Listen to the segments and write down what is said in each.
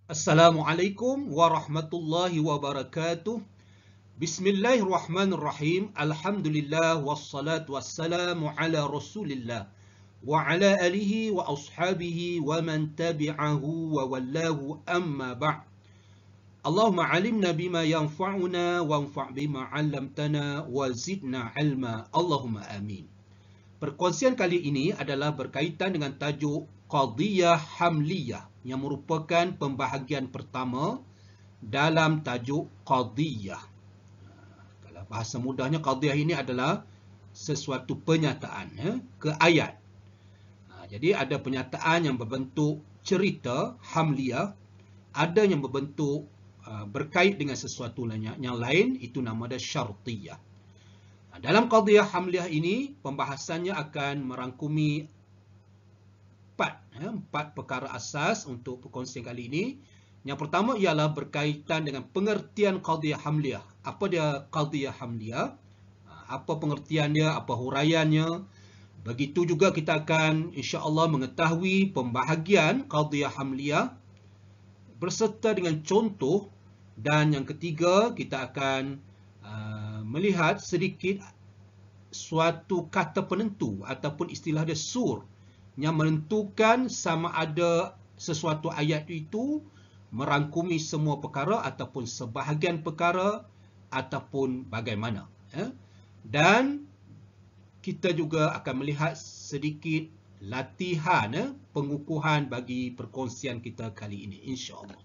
Assalamualaikum warahmatullahi wabarakatuh. Bismillahirrahmanirrahim. Alhamdulillah wassalatu wassalamu ala Rasulillah wa ala alihi wa ashabihi wa man tabi'ahu wa wallahu amma ba'd. Allahumma alimna bima yanfa'una wanfa' bima 'allamtana wa zidna ilma. Allahumma amin. Perkongsian kali ini adalah berkaitan dengan tajuk Qadiyah Hamliyah yang merupakan pembahagian pertama dalam tajuk Qadiyah. Kalau bahasa mudahnya, Qadiyah ini adalah sesuatu pernyataan ke ayat. Jadi ada pernyataan yang berbentuk cerita Hamliyah, ada yang berbentuk berkait dengan sesuatu yang lain, itu nama dia Syartiyah. Dalam Qadiyah Hamliyah ini, pembahasannya akan merangkumi empat perkara asas untuk perkongsian kali ini. Yang pertama ialah berkaitan dengan pengertian Qadiyah Hamliyah. Apa dia Qadiyah Hamliyah? Apa pengertian dia? Apa huraiannya? Begitu juga kita akan insya-Allah mengetahui pembahagian Qadiyah Hamliyah berserta dengan contoh. Dan yang ketiga, kita akan melihat sedikit suatu kata penentu ataupun istilah dia sur yang menentukan sama ada sesuatu ayat itu merangkumi semua perkara ataupun sebahagian perkara ataupun bagaimana. Dan kita juga akan melihat sedikit latihan pengukuhan bagi perkongsian kita kali ini, insya-Allah.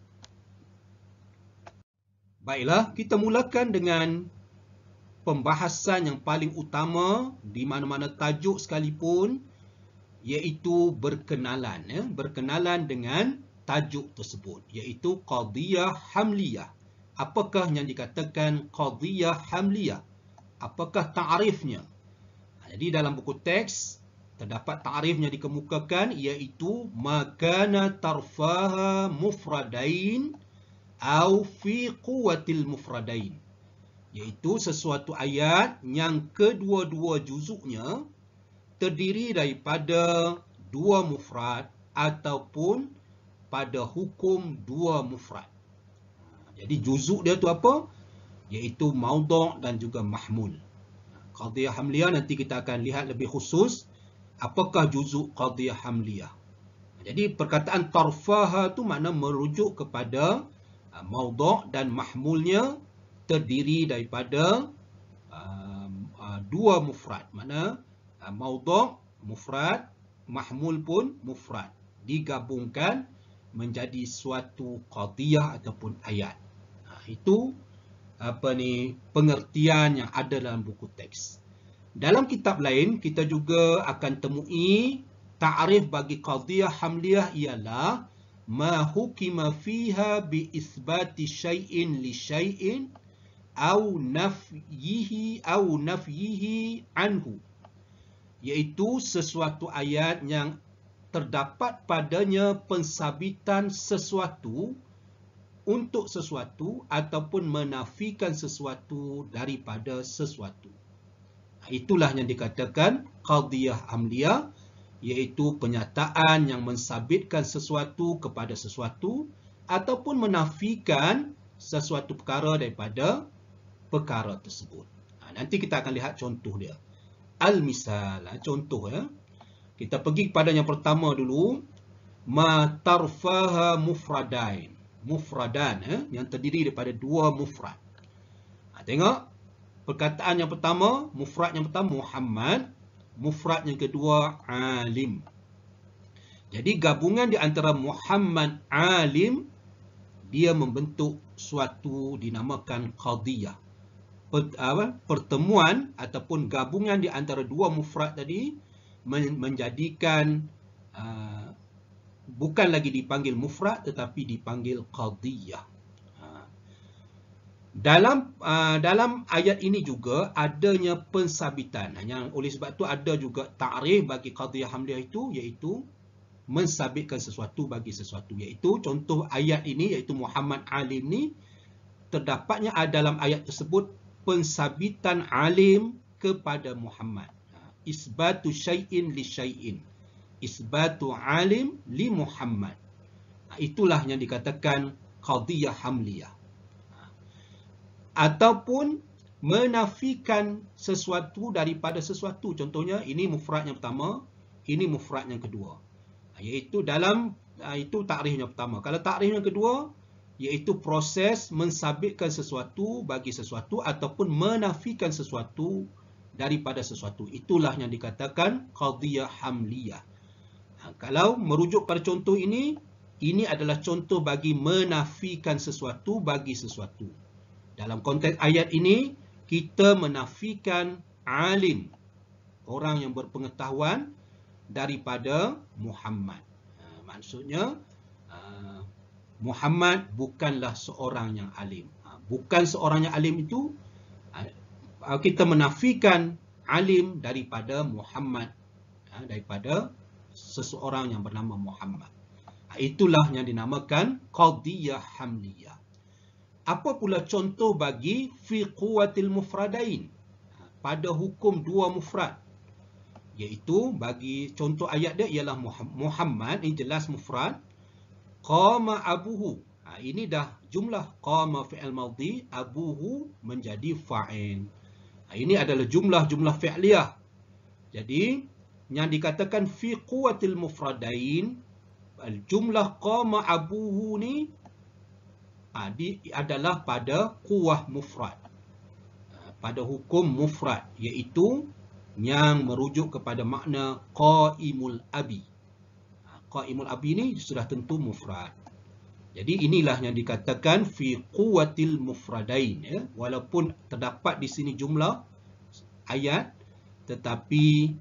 Baiklah, kita mulakan dengan pembahasan yang paling utama di mana-mana tajuk sekalipun, iaitu berkenalan. Berkenalan dengan tajuk tersebut, iaitu Qadiyah Hamliyah. Apakah yang dikatakan Qadiyah Hamliyah? Apakah ta'rifnya? Jadi dalam buku teks terdapat ta'rifnya dikemukakan, iaitu makana tarfaha mufradain au fi quwwatil mufradain, iaitu sesuatu ayat yang kedua-dua juzuknya terdiri daripada dua mufrad ataupun pada hukum dua mufrad. Jadi juzuk dia tu apa? Iaitu maudhu' dan juga mahmul. Qadiyah Hamliyah nanti kita akan lihat lebih khusus apakah juzuk Qadiyah Hamliyah. Jadi perkataan tarfaha tu makna merujuk kepada maudhu' dan mahmulnya terdiri daripada dua mufrad. Makna maudhu' mufrad, mahmul pun mufrad, digabungkan menjadi suatu qadiyah ataupun ayat. Itu pengertian yang ada dalam buku teks. Dalam kitab lain kita juga akan temui ta'rif bagi Qadiyah Hamliyah ialah ma hukima fiha bi isbati syai'in li syai'in au nafyihi anhu, iaitu sesuatu ayat yang terdapat padanya pensabitan sesuatu untuk sesuatu ataupun menafikan sesuatu daripada sesuatu. Itulah yang dikatakan Qadiyah Hamliyah, iaitu pernyataan yang mensabitkan sesuatu kepada sesuatu ataupun menafikan sesuatu perkara daripada perkara tersebut. Nanti kita akan lihat contoh dia. Al-misal, contoh ya. Kita pergi kepada yang pertama dulu. Ma tarfaha mufradain. Mufradan yang terdiri daripada dua mufrad. Tengok perkataan yang pertama, mufrad yang pertama Muhammad, mufrad yang kedua alim. Jadi gabungan di antara Muhammad alim dia membentuk suatu dinamakan qadiyah. Pertemuan ataupun gabungan di antara dua mufrad tadi menjadikan bukan lagi dipanggil mufrad tetapi dipanggil qadiyah. Dalam ayat ini juga adanya pensabitan. Yang oleh sebab tu ada juga ta'rif bagi Qadiyah Hamliyah itu, iaitu mensabitkan sesuatu bagi sesuatu. Iaitu contoh ayat ini, iaitu Muhammad alim ni, terdapatnya dalam ayat tersebut pensabitan alim kepada Muhammad. Isbatu syai'in li syai'in. Isbatu alim li Muhammad. Itulah yang dikatakan qadhiyah hamliyah. Ataupun menafikan sesuatu daripada sesuatu. Contohnya, ini mufrad yang pertama, ini mufrad yang kedua. Iaitu dalam, itu takrif yang pertama. Kalau takrif yang kedua, iaitu proses mensabitkan sesuatu bagi sesuatu ataupun menafikan sesuatu daripada sesuatu. Itulah yang dikatakan qadhiyah hamliyah. Kalau merujuk pada contoh ini adalah contoh bagi menafikan sesuatu bagi sesuatu. Dalam konteks ayat ini, kita menafikan alim, orang yang berpengetahuan, daripada Muhammad. Maksudnya, Muhammad bukanlah seorang yang alim. Bukan seorang yang alim itu, kita menafikan alim daripada Muhammad, daripada seseorang yang bernama Muhammad. Itulah yang dinamakan qadhiyah hamliyah. Apa pula contoh bagi fi quwwatil mufradain, pada hukum dua mufrad? Iaitu bagi contoh ayat dia ialah Muhammad, ini jelas mufrad. Qama abuhu, ini dah jumlah. Qama fi'il madhi, abuhu menjadi fa'il. Ini adalah jumlah fi'liyah. Jadi yang dikatakan fi quwwatil mufradain, jumlah qama abuhu ni adalah pada quwah mufrad, pada hukum mufrad, iaitu yang merujuk kepada makna qaimul abi. Qaimul abi ni sudah tentu mufrad. Jadi inilah yang dikatakan fi quwwatil mufradain, ya. Walaupun terdapat di sini jumlah ayat, tetapi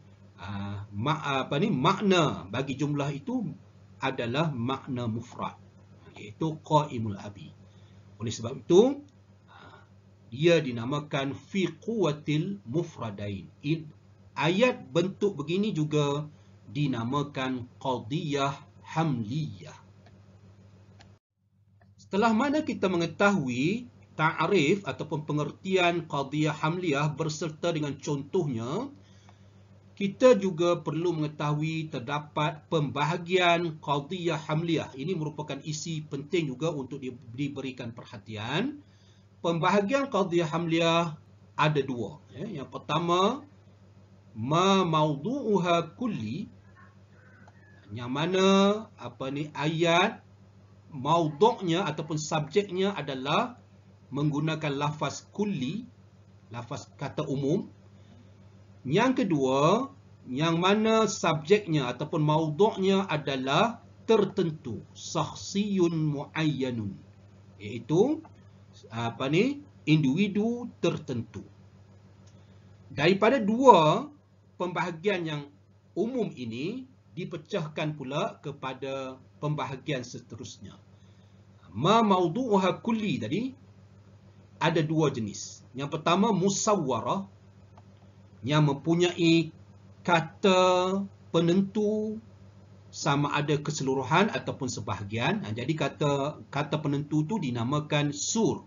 makna bagi jumlah itu adalah makna mufrad, iaitu qaimul abi. Oleh sebab itu dia dinamakan fi quwwatil mufradain. Ayat bentuk begini juga dinamakan qadhiyah hamliyah. Setelah mana kita mengetahui ta'rif ataupun pengertian qadhiyah hamliyah berserta dengan contohnya, kita juga perlu mengetahui terdapat pembahagian qadhiyah hamliyah. Ini merupakan isi penting juga untuk diberikan perhatian. Pembahagian qadhiyah hamliyah ada dua. Yang pertama, ma mawdu'uha kulli, yang mana ayat maudhu'nya ataupun subjeknya adalah menggunakan lafaz kulli, lafaz kata umum. Yang kedua, yang mana subjeknya ataupun maudhu'nya adalah tertentu, shakhsiyun muayyanun, iaitu individu tertentu. Daripada dua pembahagian yang umum ini dipecahkan pula kepada pembahagian seterusnya. Ma mawdu'uha kulli tadi ada dua jenis. Yang pertama musawwarah, yang mempunyai kata penentu sama ada keseluruhan ataupun sebahagian. Jadi kata penentu itu dinamakan sur.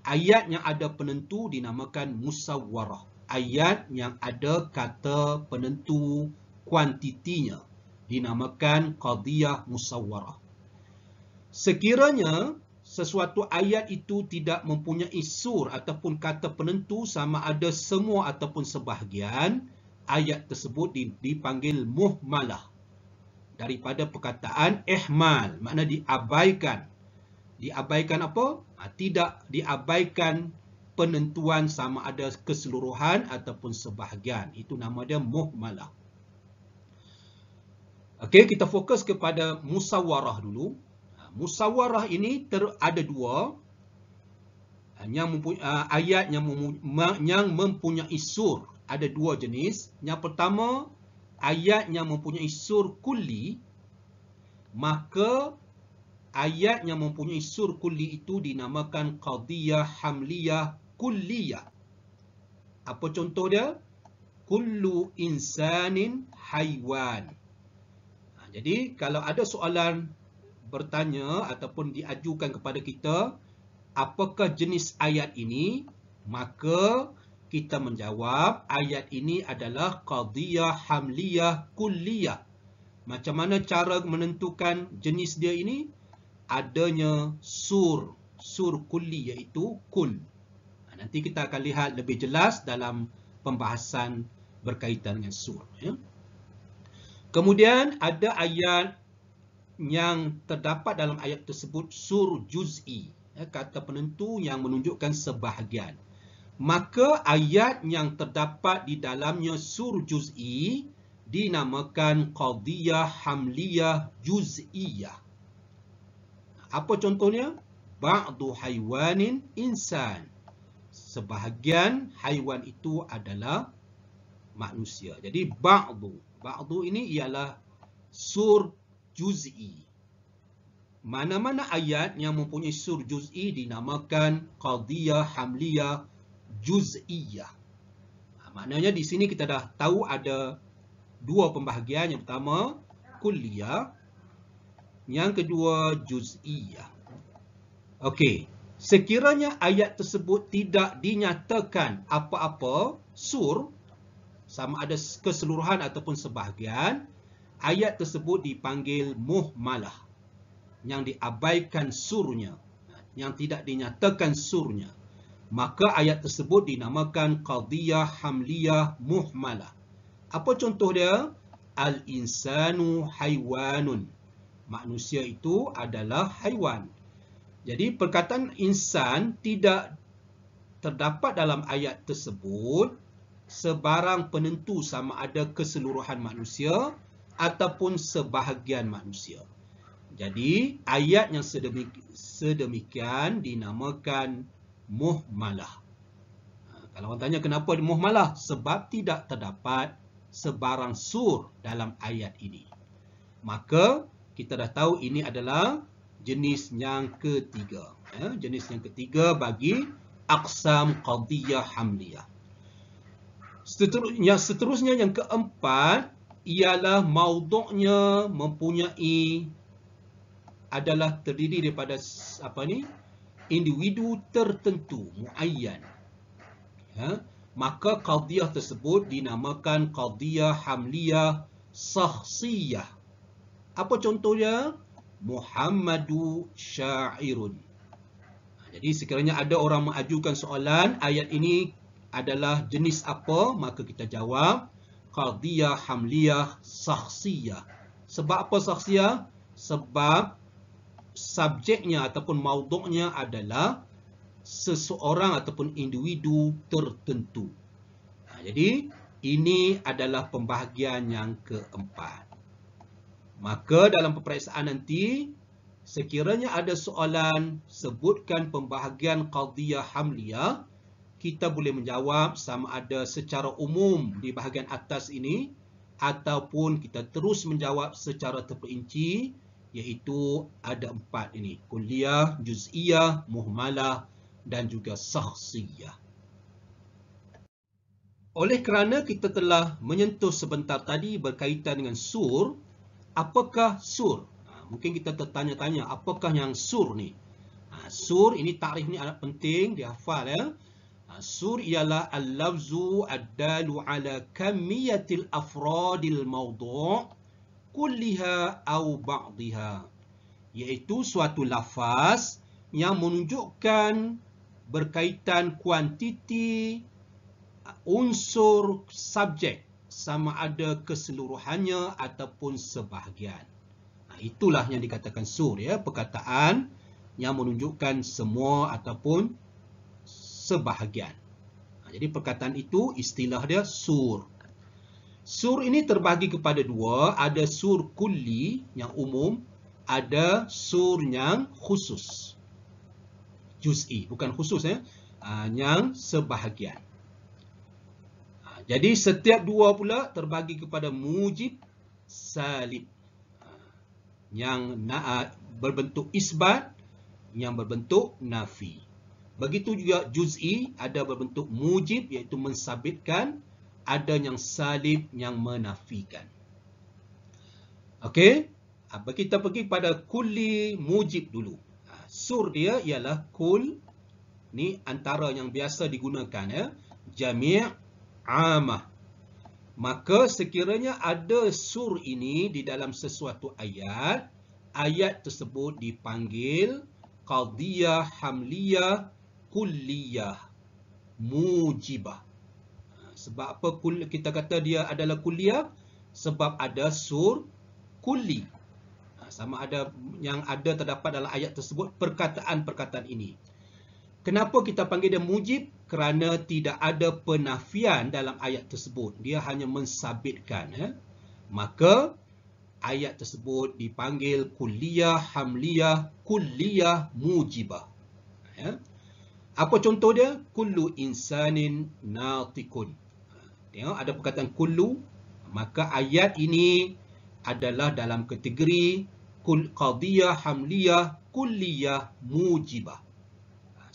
Ayat yang ada penentu dinamakan musawwarah. Ayat yang ada kata penentu kuantitinya dinamakan qadhiyah musawwarah. Sekiranya sesuatu ayat itu tidak mempunyai sur ataupun kata penentu sama ada semua ataupun sebahagian, ayat tersebut dipanggil muhmalah. Daripada perkataan ihmal, makna diabaikan. Diabaikan apa? Tidak diabaikan penentuan sama ada keseluruhan ataupun sebahagian. Itu nama dia muhmalah. Okey, kita fokus kepada musawwarah dulu. Musawwarah ini ada dua. Ayat yang mempunyai sur. Ada dua jenis. Yang pertama, ayat yang mempunyai sur kulli. Maka ayat yang mempunyai sur kulli itu dinamakan qadhiyah hamliyah kulliyah. Apa contoh dia? Kullu insanin haywan. Jadi kalau ada soalan bertanya ataupun diajukan kepada kita, apakah jenis ayat ini? Maka kita menjawab ayat ini adalah qadhiyah hamliyah kulliyah. Macam mana cara menentukan jenis dia ini? Adanya sur kulli, iaitu kul. Nanti kita akan lihat lebih jelas dalam pembahasan berkaitan dengan sur. Kemudian ada ayat yang terdapat dalam ayat tersebut sur juz'i, kata penentu yang menunjukkan sebahagian. Maka ayat yang terdapat di dalamnya sur juz'i dinamakan qadiyah hamliyah juz'iyah. Apa contohnya? Ba'du haywanin insan. Sebahagian haiwan itu adalah manusia. Jadi ba'du ini ialah sur juz'i. Mana-mana ayat yang mempunyai sur juz'i dinamakan qadiyah hamliyah juz'iyah. Maknanya di sini kita dah tahu ada dua pembahagian. Yang pertama kulliyah, yang kedua juz'iyah. Okey, sekiranya ayat tersebut tidak dinyatakan apa-apa sur, sama ada keseluruhan ataupun sebahagian, ayat tersebut dipanggil muhmalah, yang diabaikan surnya, yang tidak dinyatakan surnya. Maka ayat tersebut dinamakan qadiyah hamliyah muhmalah. Apa contoh dia? Al-insanu haiwanun. Manusia itu adalah haiwan. Jadi perkataan insan tidak terdapat dalam ayat tersebut sebarang penentu sama ada keseluruhan manusia ataupun sebahagian manusia. Jadi ayat yang sedemikian dinamakan muhmalah. Kalau orang tanya kenapa muhmalah? Sebab tidak terdapat sebarang sur dalam ayat ini. Maka kita dah tahu ini adalah jenis yang ketiga. Jenis yang ketiga bagi aqsam qadiyah hamliyah. Seterusnya yang keempat ialah maudhu'nya adalah terdiri daripada individu tertentu muayyan. Maka qadiyah tersebut dinamakan qadiyah hamliyah shakhsiyah. Apa contohnya? Muhammadu syairun. Jadi sekiranya ada orang mengajukan soalan, ayat ini adalah jenis apa? Maka kita jawab qadiyah hamliyah shakhsiyah. Sebab apa shakhsiyah? Sebab subjeknya ataupun maudhu'nya adalah seseorang ataupun individu tertentu. Jadi ini adalah pembahagian yang keempat. Maka dalam peperiksaan nanti, sekiranya ada soalan sebutkan pembahagian qadiyah hamliyah, kita boleh menjawab sama ada secara umum di bahagian atas ini ataupun kita terus menjawab secara terperinci, iaitu ada empat ini: kulliyah, juz'iyah, muhmalah dan juga shakhsiyah. Oleh kerana kita telah menyentuh sebentar tadi berkaitan dengan sur, apakah sur? Mungkin kita tertanya-tanya, apakah yang sur ni? Sur ini, takrif ni amat penting dihafal ya. Sur ialah al-lafzu ad-dalu ala kamiyatil afradil mawdu' kulliha au ba'diha, iaitu suatu lafaz yang menunjukkan berkaitan kuantiti unsur subjek, sama ada keseluruhannya ataupun sebahagian. Itulah yang dikatakan sur ya, perkataan yang menunjukkan semua ataupun sebahagian. Jadi perkataan itu istilah dia sur. Sur ini terbahagi kepada dua, ada sur kulli yang umum, ada sur yang khusus. Juz'i, bukan khusus ya, yang sebahagian. Jadi setiap dua pula terbagi kepada mujib, salib, yang berbentuk isbat, yang berbentuk nafi. Begitu juga juz'i, ada berbentuk mujib iaitu mensabitkan, ada yang salib yang menafikan. Okey, kita pergi pada kulli mujib dulu. Sur dia ialah kul, ni antara yang biasa digunakan ya, jami', amah. Maka sekiranya ada sur ini di dalam sesuatu ayat, ayat tersebut dipanggil qadiyah hamliyah kulliyah mujibah. Sebab apa kita kata dia adalah kulliyah? Sebab ada sur kulli. Sama ada yang ada terdapat dalam ayat tersebut perkataan-perkataan ini. Kenapa kita panggil dia mujib? Kerana tidak ada penafian dalam ayat tersebut. Dia hanya mensabitkan. Maka ayat tersebut dipanggil kulliyah, hamliyah, kulliyah, mujibah. Apa contoh dia? Kullu insanin natikun. Tengok ada perkataan kullu. Maka ayat ini adalah dalam kategori qadiyah, hamliyah, kulliyah, mujibah.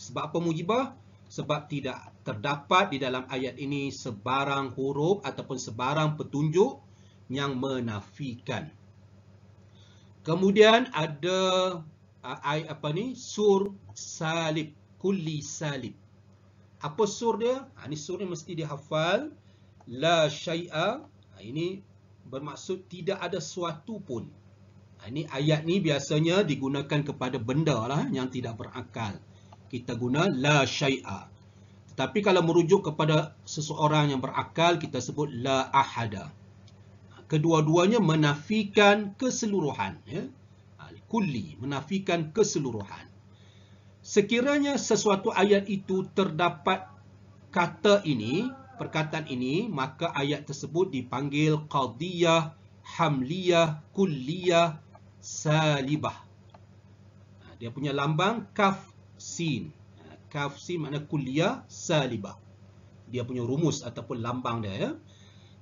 Sebab apa mujibah? Sebab tidak terdapat di dalam ayat ini sebarang huruf ataupun sebarang petunjuk yang menafikan. Kemudian ada sur salib, kulli salib. Apa sur dia? Ini sur ni mesti dihafal. La syai'a. Ini bermaksud tidak ada sesuatu pun. Ini ayat ni biasanya digunakan kepada benda lah yang tidak berakal. Kita guna la syai'a. Tetapi kalau merujuk kepada seseorang yang berakal, kita sebut la ahada. Kedua-duanya menafikan keseluruhan. Kulli, menafikan keseluruhan. Sekiranya sesuatu ayat itu terdapat kata ini, perkataan ini, maka ayat tersebut dipanggil qadiyah, hamliyah, kulliyah, salibah. Dia punya lambang kaf sin. Kaf sin makna kulliyah, salibah. Dia punya rumus ataupun lambang dia.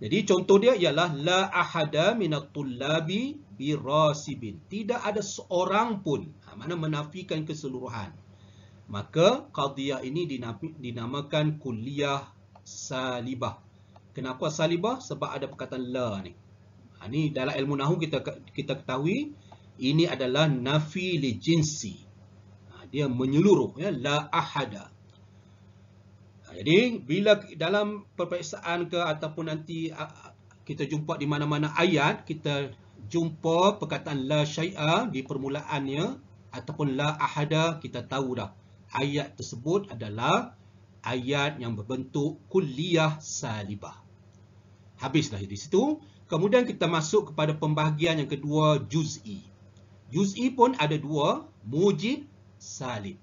Jadi contoh dia ialah la ahada minat tullabi birasibin. Tidak ada seorang pun. Makna menafikan keseluruhan. Maka qadiyah ini dinamakan kulliyah salibah. Kenapa salibah? Sebab ada perkataan la ni. Ini dalam ilmu nahu kita ketahui ini adalah nafi li jinsi. Dia menyeluruh, la ahada. Jadi bila dalam peperiksaan ke ataupun nanti kita jumpa di mana-mana ayat, kita jumpa perkataan la syai'a di permulaannya ataupun la ahada, kita tahu dah ayat tersebut adalah ayat yang berbentuk kulliyah salibah. Habislah di situ. Kemudian kita masuk kepada pembahagian yang kedua, juz'i. Juz'i pun ada dua, mujib, salib.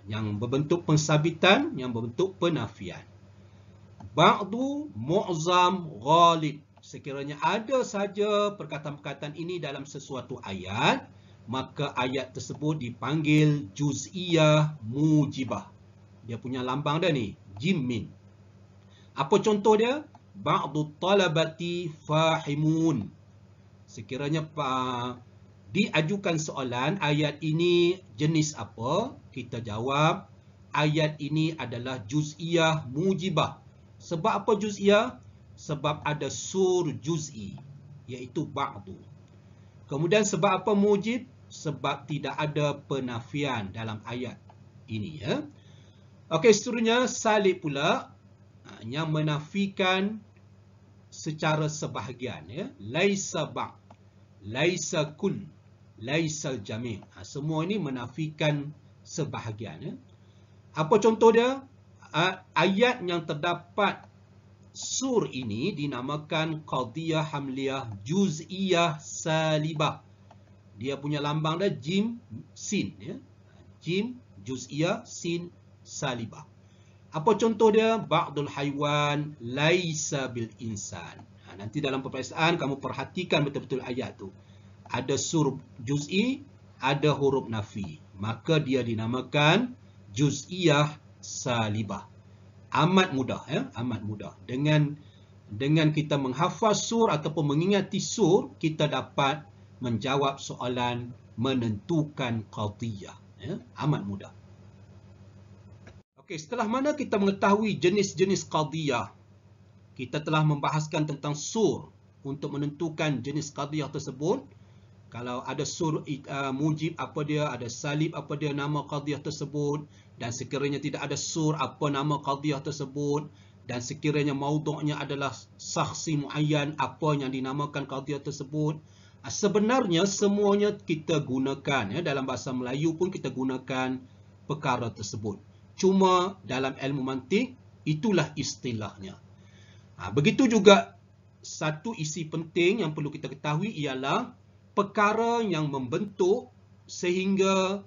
Yang berbentuk pensabitan, yang berbentuk penafian. Ba'du, mu'zam, ghalib. Sekiranya ada saja perkataan-perkataan ini dalam sesuatu ayat, maka ayat tersebut dipanggil juz'iyah mujibah. Dia punya lambang dia ni, jim min. Apa contoh dia? Ba'du talabati fahimun. Sekiranya diajukan soalan, ayat ini jenis apa? Kita jawab, ayat ini adalah juz'iyah mujibah. Sebab apa juz'iyah? Sebab ada sur juz'i, iaitu ba'du. Kemudian sebab apa mujib? Sebab tidak ada penafian dalam ayat ini. Okey, seterusnya salib pula, yang menafikan secara sebahagian. Laisa ba', laisa kul, laisa jami'. Semua ini menafikan sebahagian. Apa contoh dia? Ayat yang terdapat sur ini dinamakan qadiyah hamliyah juz'iyah salibah. Dia punya lambang dia jim sin. Jim juz'iyah sin salibah. Apa contoh dia? Ba'dul haiwan laisa bil insan. Nanti dalam peperiksaan kamu perhatikan betul-betul ayat tu. Ada sur juz'i, ada huruf nafi. Maka dia dinamakan juz'iyah salibah. Amat mudah, amat mudah. Dengan kita menghafaz sur ataupun mengingati sur, kita dapat menjawab soalan menentukan qadiyah. Amat mudah. Okey, setelah mana kita mengetahui jenis-jenis qadiyah, kita telah membahaskan tentang sur untuk menentukan jenis qadiyah tersebut. Kalau ada sur mujib apa dia, ada salib apa dia nama qadiyah tersebut, dan sekiranya tidak ada sur apa nama qadiyah tersebut. dan sekiranya maudhu'nya adalah saksi muayyan, apa yang dinamakan qadiyah tersebut. Sebenarnya semuanya kita gunakan, dalam bahasa Melayu pun kita gunakan perkara tersebut. Cuma dalam ilmu mantik itulah istilahnya. Begitu juga satu isi penting yang perlu kita ketahui ialah perkara yang membentuk sehingga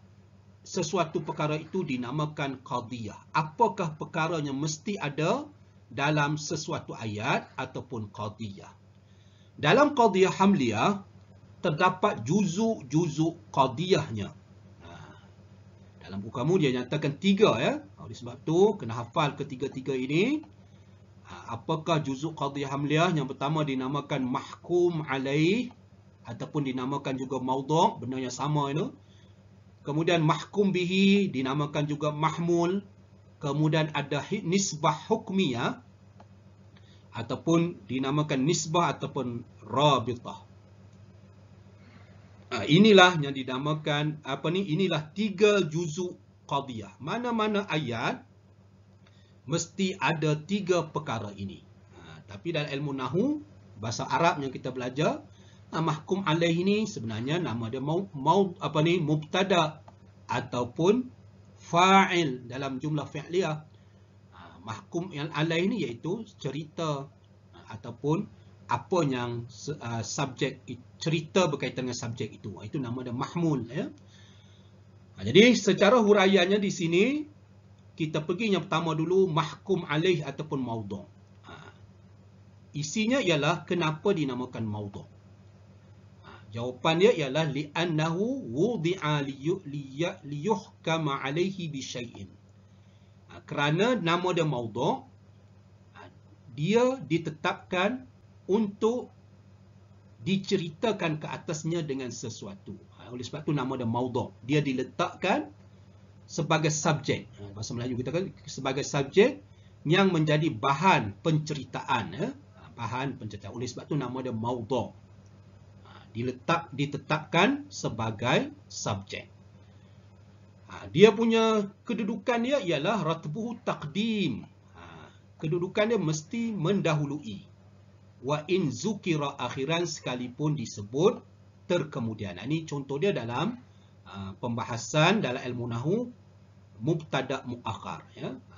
sesuatu perkara itu dinamakan qadiyah. Apakah perkara yang mesti ada dalam sesuatu ayat ataupun qadiyah? Dalam qadiyah hamliyah terdapat juzuk-juzuk qadiyahnya. Dalam buku kamu dia nyatakan 3 Oleh sebab tu kena hafal ketiga-tiga ini. Apakah juzuk qadiyah hamliyah? Yang pertama dinamakan mahkum alaih ataupun dinamakan juga maudhu', benda yang sama itu. Kemudian mahkum bihi dinamakan juga mahmul. Kemudian ada nisbah hukmiyah ataupun dinamakan nisbah ataupun rabitah. Inilah yang dinamakan inilah 3 juzuk qadiyah. Mana-mana ayat mesti ada 3 perkara ini. Tapi dalam ilmu nahwu bahasa Arab yang kita belajar, mahkum alaih ini sebenarnya nama dia mubtada ataupun fa'il dalam jumlah fi'liyah. Mahkum yang alaih ini iaitu cerita ataupun apa yang subjek, cerita berkaitan dengan subjek itu. Itu nama dia mahmul. Jadi secara huraiannya di sini kita pergi yang pertama dulu, mahkum alaih ataupun maudhu'. Isinya ialah kenapa dinamakan maudhu'. Jawapan dia ialah li'annahu wudi'a liyuhkama alaihi bisyai'in. Kerana nama dia maudhu', dia ditetapkan untuk diceritakan ke atasnya dengan sesuatu. Oleh sebab tu nama dia maudhu'. Dia diletakkan sebagai subjek. Bahasa Melayu kita kan sebagai subjek yang menjadi bahan penceritaan. Bahan penceritaan. Oleh sebab tu nama dia maudhu'. Ditetapkan sebagai subjek. Dia punya kedudukan dia ialah ratbuhu taqdim. Kedudukan dia mesti mendahului. Wa in zukira akhiran, sekalipun disebut terkemudian. Ini contoh dia dalam pembahasan dalam ilmu nahwu mubtada muakhar.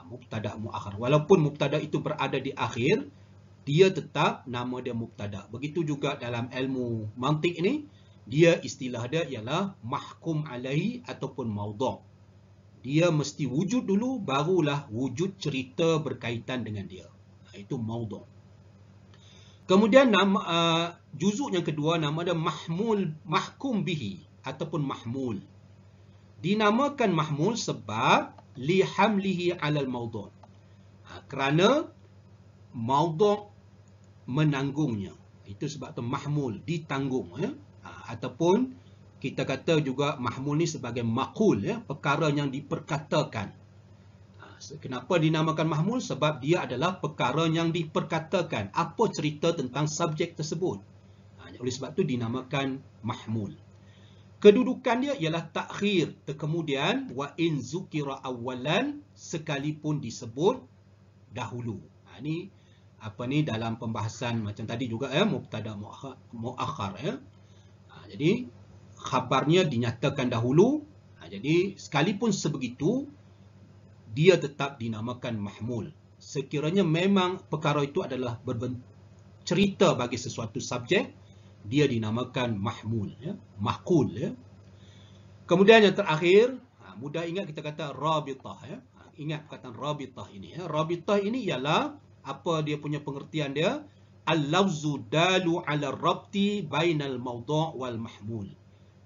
Mubtada muakhar. Walaupun mubtada itu berada di akhir, dia tetap nama dia mubtada. Begitu juga dalam ilmu mantik ini, dia istilah dia ialah mahkum alaihi ataupun maudhu'. Dia mesti wujud dulu, barulah wujud cerita berkaitan dengan dia. Itu maudhu'. Kemudian nama juzuk yang kedua nama dia mahkum bihi ataupun mahmul. Dinamakan mahmul sebab li hamlihi 'alal maudhu'. Kerana maudhu' menanggungnya. Itu sebab tu mahmul, ditanggung. Ataupun kita kata juga mahmul ni sebagai maqul, perkara yang diperkatakan. Kenapa dinamakan mahmul? Sebab dia adalah perkara yang diperkatakan. Apa cerita tentang subjek tersebut. Oleh sebab tu dinamakan mahmul. Kedudukan dia ialah takhir, terkemudian, wa in zukira awalan, sekalipun disebut dahulu. Ini dalam pembahasan macam tadi juga, mubtada muakhar. Jadi khabarnya dinyatakan dahulu. Jadi sekalipun sebegitu, dia tetap dinamakan mahmul. Sekiranya memang perkara itu adalah cerita bagi sesuatu subjek, dia dinamakan mahmul, mahkul. Kemudian yang terakhir, mudah ingat kita kata rabitah. Ingat perkataan rabitah ini. Rabitah ini ialah apa dia punya pengertian dia? Al-lafzu dalu ala rabti bainal maudhu' wal mahmul.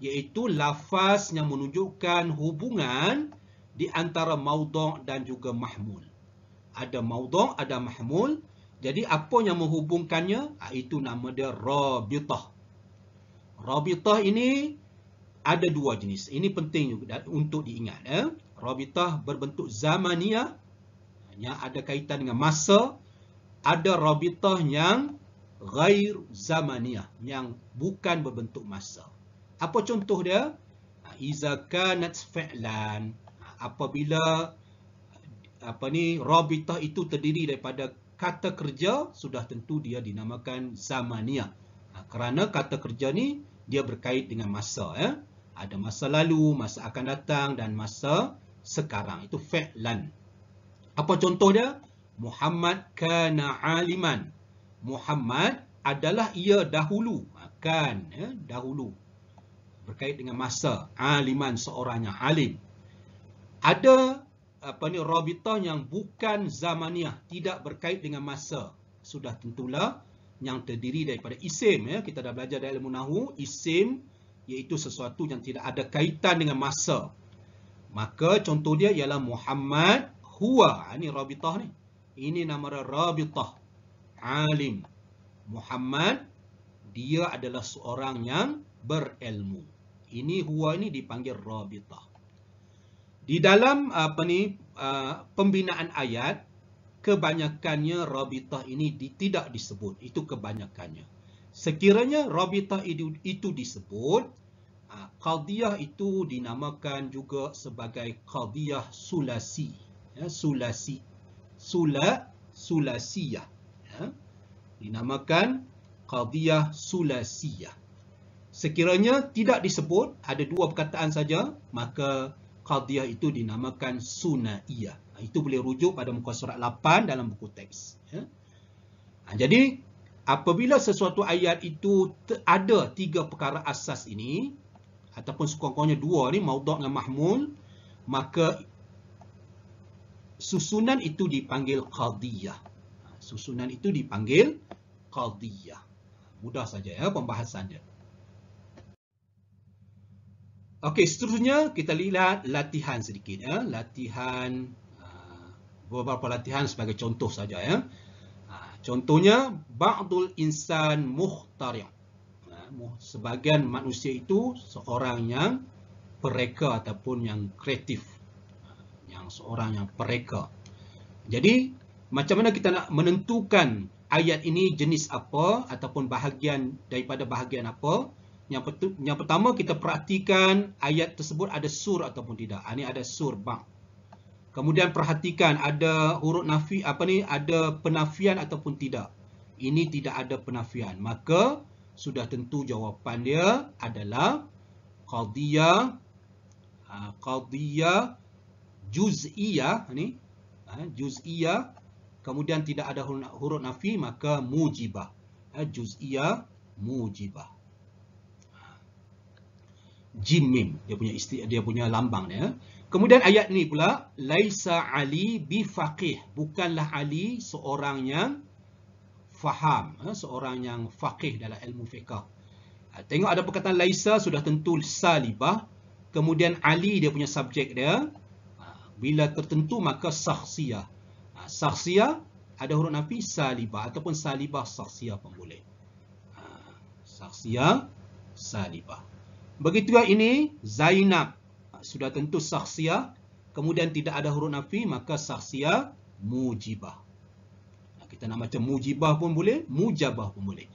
Iaitu lafaz yang menunjukkan hubungan di antara maudhu' dan juga mahmul. Ada maudhu', ada mahmul. Jadi apa yang menghubungkannya? Itu nama dia rabitah. Rabitah ini ada 2 jenis. Ini penting juga untuk diingat. Rabitah berbentuk zamaniyah, yang ada kaitan dengan masa. Ada rabitah yang ghair zamaniyah, yang bukan berbentuk masa. Apa contoh dia? Iza kanat fi'lan. Apabila rabitah itu terdiri daripada kata kerja, sudah tentu dia dinamakan zamaniyah. Kerana kata kerja ni dia berkait dengan masa. Ada masa lalu, masa akan datang dan masa sekarang. Itu fi'lan. Apa contoh dia? Muhammad kana aliman. Muhammad adalah ia dahulu. Dahulu. Berkait dengan masa. Aliman, seorang yang alim. Ada rabitah yang bukan zamaniyah, tidak berkait dengan masa. Sudah tentulah yang terdiri daripada isim. Kita dah belajar dalam ilmu nahwu, isim iaitu sesuatu yang tidak ada kaitan dengan masa. Maka contoh dia ialah Muhammad huwa. Ini rabitah ni. Ini nama rabitah. Alim. Muhammad, dia adalah seorang yang berilmu. Ini huwa ini dipanggil rabitah. Di dalam pembinaan ayat, kebanyakannya rabitah ini tidak disebut. Itu kebanyakannya. Sekiranya rabitah itu disebut, qadiyah itu dinamakan juga sebagai qadiyah sulasi. Sulasiyah. Dinamakan qadiyah sulasiyah. Sekiranya tidak disebut, ada dua perkataan saja, maka qadiyah itu dinamakan sunaiyah. Itu boleh rujuk pada muka surat 8 dalam buku teks. Jadi, apabila sesuatu ayat itu ada tiga perkara asas ini, ataupun sekurang-kurangnya dua ni, maudhu' dengan mahmul, maka susunan itu dipanggil qadiyah. Susunan itu dipanggil qadiyah. Mudah saja pembahasannya. Okey, seterusnya kita lihat latihan sedikit. Latihan, beberapa latihan sebagai contoh saja. Contohnya, ba'dul insan mukhtari'. Sebagian manusia itu seorang yang pereka ataupun yang kreatif. Seorang yang pereka. Jadi, macam mana kita nak menentukan ayat ini jenis apa ataupun bahagian daripada bahagian apa? Yang pertama, kita perhatikan ayat tersebut ada sur ataupun tidak. Ini ada sur, ba'. Kemudian perhatikan ada huruf nafi, ada penafian ataupun tidak. Ini tidak ada penafian. Maka sudah tentu jawapan dia adalah qadiyah juz'iyah. Juz'iyah. Kemudian tidak ada huruf nafi, maka mujibah. Juz'iyah mujibah. Jim mim, dia punya lambang dia. Kemudian ayat ni pula, laisa Ali bifaqih, bukanlah Ali seorang yang faham, seorang yang faqih dalam ilmu fiqh. Tengok ada perkataan laisa, sudah tentu salibah. Kemudian Ali dia punya subjek dia. Bila tertentu maka sakhsiyah. Sakhsiyah ada huruf nafi salibah ataupun salibah sakhsiyah pun boleh. Sakhsiyah salibah. Begitu juga ini Zainab, sudah tentu sakhsiyah, kemudian tidak ada huruf nafi, maka sakhsiyah mujibah. Kita nak macam mujibah pun boleh, mujabah pun boleh.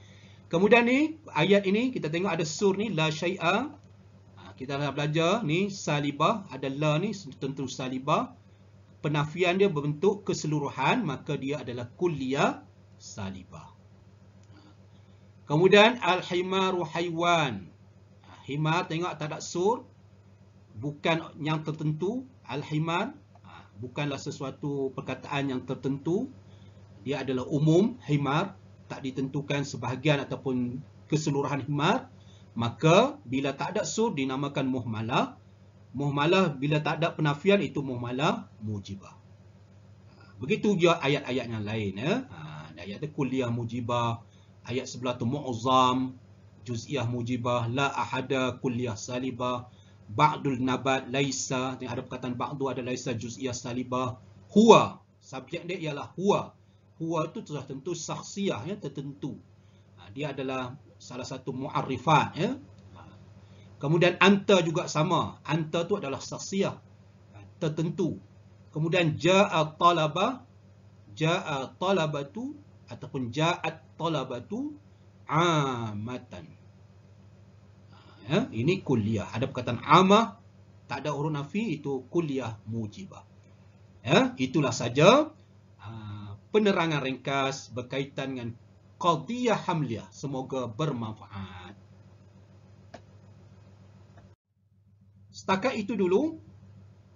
Kemudian ni ayat ini kita tengok ada sur ni la syai'a. Kita dah belajar ni salibah, ada la ni tentu salibah. Penafian dia berbentuk keseluruhan, maka dia adalah kulliyah salibah. Kemudian al-himaru haiwan. Himar, tengok tak ada sur, bukan yang tertentu. Al-himar, bukanlah sesuatu perkataan yang tertentu. Dia adalah umum, himar, tak ditentukan sebahagian ataupun keseluruhan himar. Maka, bila tak ada sur, dinamakan muhmalah. Muhmalah, bila tak ada penafian, itu muhmalah mujibah. Begitu juga ayat-ayat yang lain. Ayat itu kulliyah mujibah. Ayat sebelah tu mu'zam, juz'iyah mujibah, la ahada kulliyah salibah, ba'dul nabat laisa, ada perkataan ba'du ada laisa juz'iyah salibah, huwa, subjek dia ialah huwa. Huwa itu sudah tentu sakhsiyah, tertentu. Dia adalah salah satu mu'arrifat. Kemudian anta juga sama. Anta itu adalah sakhsiyah, tertentu. Kemudian ja'a talabatu ataupun ja'at talabatu amatan. Ini kulliyah. Ada perkataan amah, tak ada huruf nafi, itu kulliyah mujibah. Itulah saja penerangan ringkas berkaitan dengan qadiyah hamliah. Semoga bermanfaat. Setakat itu dulu.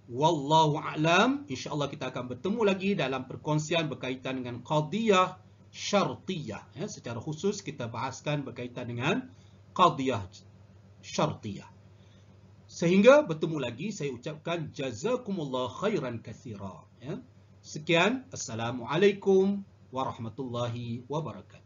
Wallahu a'lam. InsyaAllah kita akan bertemu lagi dalam perkongsian berkaitan dengan qadiyah syartiyah. Ya, secara khusus kita bahaskan berkaitan dengan qadiyah syartiyah. Sehingga bertemu lagi, saya ucapkan jazakumullah khairan katsira. Ya. Sekian, assalamualaikum warahmatullahi wabarakatuh.